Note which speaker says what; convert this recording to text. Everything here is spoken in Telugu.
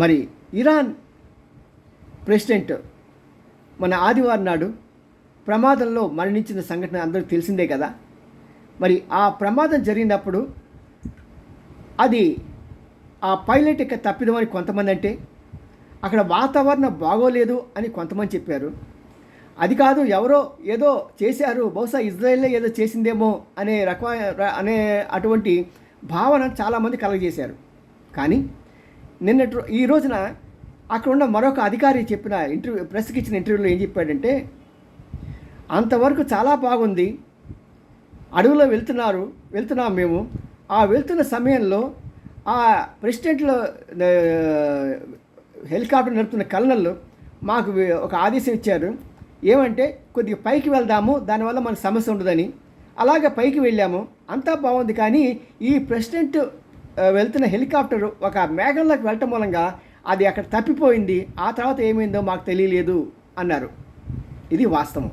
Speaker 1: మరి ఇరాన్ ప్రెసిడెంట్ మన ఆదివారం నాడు ప్రమాదంలో మరణించిన సంఘటన అందరికీ తెలిసిందే కదా. మరి ఆ ప్రమాదం జరిగినప్పుడు అది ఆ పైలట్ యొక్క తప్పిదమని కొంతమంది అంటే, అక్కడ వాతావరణం బాగోలేదు అని కొంతమంది చెప్పారు. అది కాదు, ఎవరో ఏదో చేశారు, బహుశా ఇజ్రాయెల్లే ఏదో చేసిందేమో అనే అటువంటి భావన చాలామంది కలగజేశారు. కానీ ఈ రోజున అక్కడ ఉన్న మరొక అధికారి చెప్పిన ప్రెస్కి ఇచ్చిన ఇంటర్వ్యూలో ఏం చెప్పాడంటే, అంతవరకు చాలా బాగుంది, అడవిలో వెళ్తున్నాం మేము. ఆ వెళ్తున్న సమయంలో ఆ ప్రెసిడెంట్లో హెలికాప్టర్ నడుపుతున్న కల్నల్ మాకు ఒక ఆదేశం ఇచ్చారు. ఏమంటే, కొద్దిగా పైకి వెళ్దాము, దానివల్ల మనకు సమస్య ఉండదని. అలాగే పైకి వెళ్ళాము, అంతా బాగుంది. కానీ ఈ ప్రెసిడెంట్ వెళ్తున్న హెలికాప్టర్ ఒక మేఘంలోకి వెళ్ళటం మూలంగా అది అక్కడ తప్పిపోయింది. ఆ తర్వాత ఏమైందో మాకు తెలియలేదు అన్నారు. ఇది వాస్తవం.